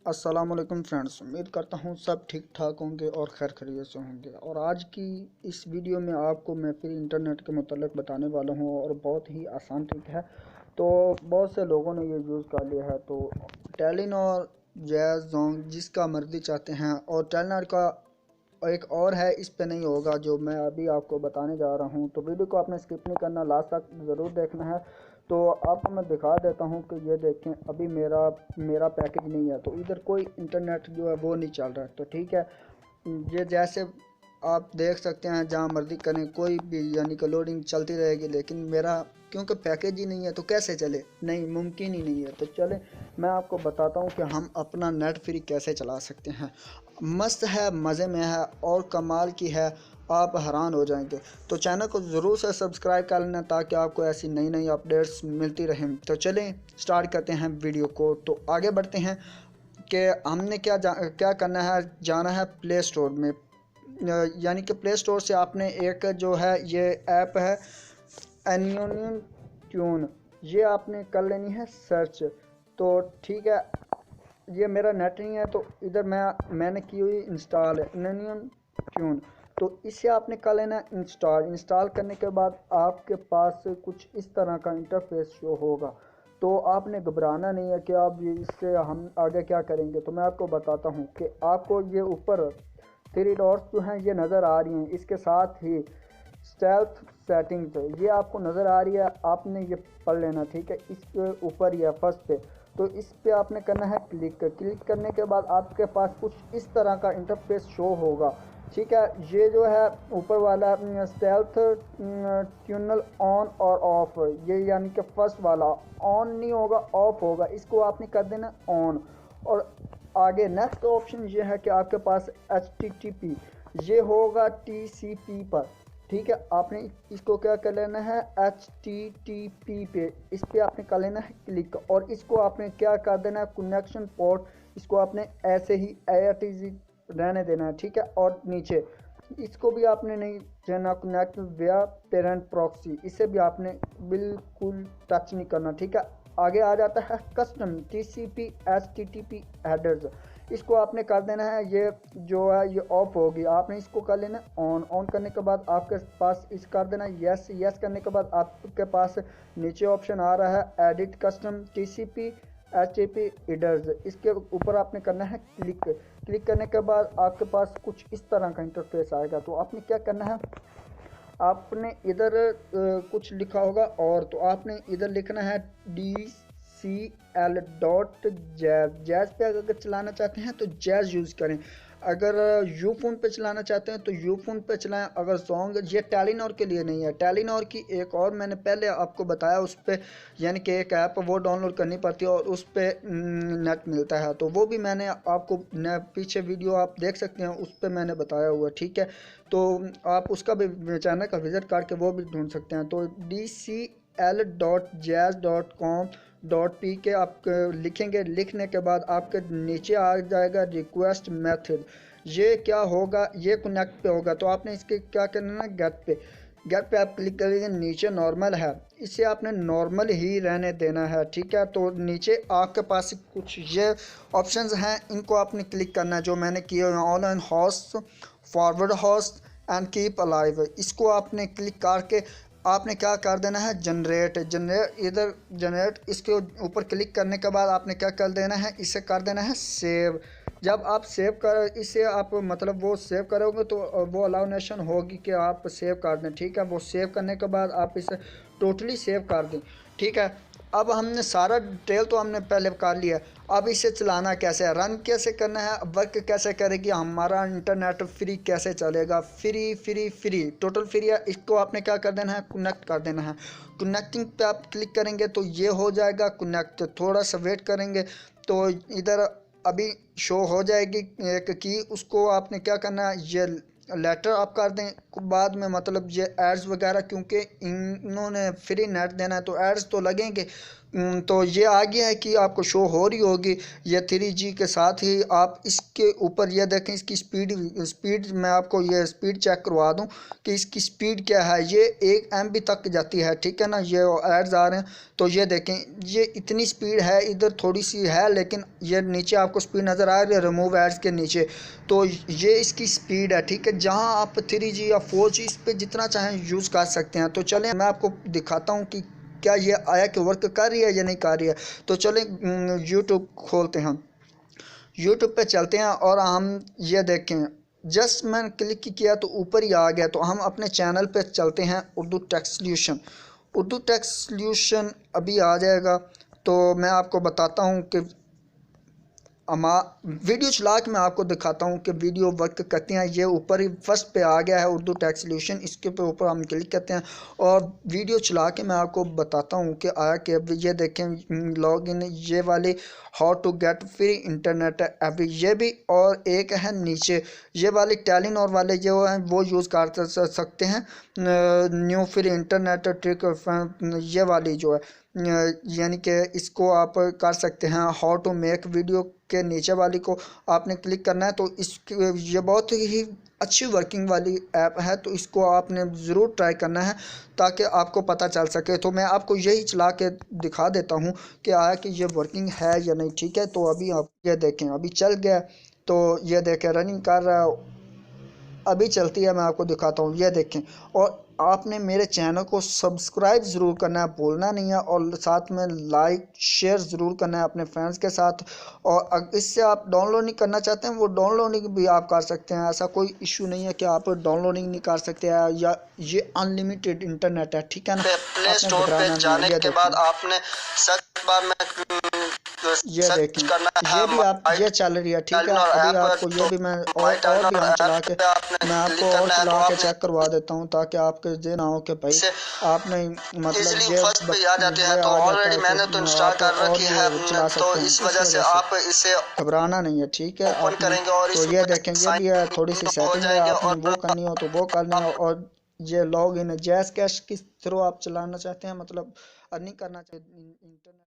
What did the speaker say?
अस्सलामुअलैकुम फ्रेंड्स, उम्मीद करता हूँ सब ठीक ठाक होंगे और खैर खैरियत से होंगे। और आज की इस वीडियो में आपको मैं फ्री इंटरनेट के मतलब बताने वाला हूँ और बहुत ही आसान ट्रिक है। तो बहुत से लोगों ने ये यूज़ कर लिया है। तो टेलीनॉर, जैज़, जोंग जिसका मर्जी चाहते हैं। और टेलीनॉर का एक और है, इस पे नहीं होगा जो मैं अभी आपको बताने जा रहा हूँ। तो वीडियो को आपने स्किप नहीं करना, लास्ट तक ज़रूर देखना है। तो आपको मैं दिखा देता हूँ कि ये देखें, अभी मेरा पैकेज नहीं है, तो इधर कोई इंटरनेट जो है वो नहीं चल रहा है। तो ठीक है, ये जैसे आप देख सकते हैं, जहाँ मर्जी करें कोई भी यानी कि लोडिंग चलती रहेगी, लेकिन मेरा क्योंकि पैकेज ही नहीं है तो कैसे चले, नहीं मुमकिन ही नहीं है। तो चले मैं आपको बताता हूँ कि हम अपना नेट फ्री कैसे चला सकते हैं। मस्त है, मज़े में है और कमाल की है, आप हैरान हो जाएंगे। तो चैनल को ज़रूर से सब्सक्राइब कर लेना ताकि आपको ऐसी नई नई अपडेट्स मिलती रहें। तो चलें स्टार्ट करते हैं वीडियो को। तो आगे बढ़ते हैं कि हमने क्या करना है। जाना है प्ले स्टोर में, यानी कि प्ले स्टोर से आपने एक जो है ये ऐप है एनियन ट्यून, ये आपने कर लेनी है सर्च। तो ठीक है, ये मेरा नेट नहीं है तो इधर मैंने की हुई इंस्टॉल है एनियन ट्यून। तो इसे आपने कर लेना इंस्टॉल करने के बाद आपके पास कुछ इस तरह का इंटरफेस शो होगा। तो आपने घबराना नहीं है कि आप इससे हम आगे क्या करेंगे। तो मैं आपको बताता हूँ कि आपको ये ऊपर थ्री डॉट्स जो हैं ये नज़र आ रही हैं, इसके साथ ही स्टेल्थ सेटिंग्स ये आपको नज़र आ रही है, आपने ये पढ़ लेना। ठीक है, इसके ऊपर या फर्स्ट पे, तो इस पे आपने करना है क्लिक करने के बाद आपके पास कुछ इस तरह का इंटरफेस शो होगा। ठीक है, ये जो है ऊपर वाला स्टेल्थ ट्यूनल ऑन और ऑफ, ये यानी कि फर्स्ट वाला ऑन नहीं होगा, ऑफ होगा, इसको आपने कर देना ऑन। और आगे नेक्स्ट ऑप्शन ये है कि आपके पास HTTP ये होगा TCP पर। ठीक है, आपने इसको क्या कर लेना है HTTP पे, इस पे आपने कर लेना है क्लिक और इसको आपने क्या कर देना है कनेक्शन पोर्ट, इसको आपने ऐसे ही ARTZ रहने देना है। ठीक है, और नीचे इसको भी आपने नहीं रहना कनेक्ट विया पेरेंट प्रॉक्सी, इसे भी आपने बिल्कुल टच नहीं करना। ठीक है, आगे आ जाता है कस्टम TCP HTTP हेडर्स, इसको आपने कर देना है, ये जो है ये ऑफ होगी, आपने इसको कर लेना ऑन करने के बाद आपके पास इस कर देना यस करने के बाद आपके पास नीचे ऑप्शन आ रहा है edit custom TCP HTTP headers, इसके ऊपर आपने करना है क्लिक करने के बाद आपके पास कुछ इस तरह का इंटरफेस आएगा। तो आपने क्या करना है, आपने इधर कुछ लिखा होगा और तो आपने इधर लिखना है DCL.jazz पे अगर चलाना चाहते हैं तो जैज़ यूज़ करें, अगर यू फोन पे चलाना चाहते हैं तो यू फोन पे चलाएं। अगर सॉन्ग, ये टेलीनॉर के लिए नहीं है, टेलीनॉर की एक और मैंने पहले आपको बताया, उस पर यानी कि एक ऐप वो डाउनलोड करनी पड़ती है और उस पर नेट मिलता है, तो वो भी मैंने आपको पीछे वीडियो आप देख सकते हैं, उस पर मैंने बताया हुआ। ठीक है, तो आप उसका भी चैनल का विज़िट करके वो भी ढूंढ सकते हैं। तो DCL.jazz.com.p के आप लिखेंगे, लिखने के बाद आपके नीचे आ जाएगा रिक्वेस्ट मेथड, ये क्या होगा, ये कनेक्ट पे होगा। तो आपने इसके क्या करना है, गेट पे आप क्लिक करेंगे, नीचे नॉर्मल है, इसे आपने नॉर्मल ही रहने देना है। ठीक है, तो नीचे आपके पास कुछ ये ऑप्शंस हैं, इनको आपने क्लिक करना है जो मैंने किए हुए हैं, online host, forward host and keep alive, इसको आपने क्लिक करके आपने क्या कर देना है जनरेट इधर जनरेट, इसके ऊपर क्लिक करने के बाद आपने क्या कर देना है, इसे कर देना है सेव। जब आप सेव कर इसे आप मतलब वो सेव करोगे तो वो अलाउ नेशन होगी कि आप सेव कर दें। ठीक है, वो सेव करने के बाद आप इसे टोटली सेव कर दें। ठीक है, अब हमने सारा डिटेल तो हमने पहले कर लिया, अब इसे चलाना कैसे है, रन कैसे करना है, वर्क कैसे करेगी, हमारा इंटरनेट फ्री कैसे चलेगा, फ्री टोटल फ्री है। इसको आपने क्या कर देना है, कनेक्ट कर देना है। कनेक्टिंग पे आप क्लिक करेंगे तो ये हो जाएगा कनेक्ट, थोड़ा सा वेट करेंगे तो इधर अभी शो हो जाएगी एक की, उसको आपने क्या करना है, ये लेटर आप कर दें बाद में, मतलब ये एड्स वगैरह क्योंकि इन्होंने फ्री नेट देना है तो एड्स तो लगेंगे, तो ये आ गया है कि आपको शो हो रही होगी ये 3G के साथ ही। आप इसके ऊपर ये देखें, इसकी स्पीड मैं आपको ये स्पीड चेक करवा दूं कि इसकी स्पीड क्या है। ये 1 MB तक जाती है, ठीक है ना। ये एड्स आ रहे हैं तो ये देखें, ये इतनी स्पीड है, इधर थोड़ी सी है लेकिन ये नीचे आपको स्पीड नज़र आ रही है रिमूव एड्स के नीचे। तो ये इसकी स्पीड है, ठीक है। जहाँ आप 3G या 4G इस पर जितना चाहें यूज़ कर सकते हैं। तो चलें मैं आपको दिखाता हूँ कि क्या ये आया कि वर्क कर रही है या नहीं कर रही है। तो चलें यूट्यूब खोलते हैं, यूट्यूब पे चलते हैं और हम ये देखें, जस्ट मैंने क्लिक किया तो ऊपर ही आ गया। तो हम अपने चैनल पे चलते हैं, Urdu tech solution. Urdu tech solution अभी आ जाएगा। तो मैं आपको बताता हूँ कि वीडियो चला के मैं आपको दिखाता हूँ कि वीडियो वर्क करती हैं। ये ऊपर ही फर्स्ट पे आ गया है उर्दू टेक सॉल्यूशन, इसके ऊपर हम क्लिक करते हैं और वीडियो चला के मैं आपको बताता हूँ कि आया कि अभी ये देखें लॉग इन, ये वाली how to get free internet अभी ये भी, और एक है नीचे ये वाली टेलीनॉर वाले जो हैं वो यूज़ कर सकते हैं। न्यू फ्री इंटरनेट ट्रिक ये वाली जो है, यानी कि इसको आप कर सकते हैं। हाउ टू मेक वीडियो के नीचे वाली को आपने क्लिक करना है। तो ये बहुत ही अच्छी वर्किंग वाली ऐप है, तो इसको आपने ज़रूर ट्राई करना है ताकि आपको पता चल सके। तो मैं आपको यही चला के दिखा देता हूँ कि आया कि ये वर्किंग है या नहीं, ठीक है। तो अभी आप ये देखें, अभी चल गया। तो ये देखें रनिंग कर रहा है, अभी चलती है, मैं आपको दिखाता हूँ। ये देखें, और आपने मेरे चैनल को सब्सक्राइब ज़रूर करना है, भूलना नहीं है, और साथ में लाइक शेयर ज़रूर करना है अपने फ्रेंड्स के साथ। और इससे आप डाउनलोडिंग करना चाहते हैं वो डाउनलोडिंग भी आप कर सकते हैं, ऐसा कोई इशू नहीं है कि आप डाउनलोडिंग नहीं कर सकते हैं। या ये अनलिमिटेड इंटरनेट है, ठीक है ना। प्ले स्टोर पे जाने के बाद आपने सर्च बार में ये देखें, ये भी आप ये चल रही है, ठीक है। अभी आपको ये भी मैं और भी हम चला के मैं आपको और चला के चेक करवा देता हूँ ताकि आपके ये ना हो कि भाई आपने मतलब ये आ जाते हैं। तो ऑलरेडी मैंने तो इंस्टॉल कर रखी है, तो इस वजह से आप इसे घबराना नहीं है, ठीक है। ओपन करेंगे और तो ये देखें, ये भी है, थोड़ी सी सेटिंग है, आपने वो करनी हो तो वो करनी हो। और ये लॉग इन है, जैस कैश किस थ्रू आप चलाना चाहते हैं, मतलब अर्निंग करना चाहते हैं इंटरनेट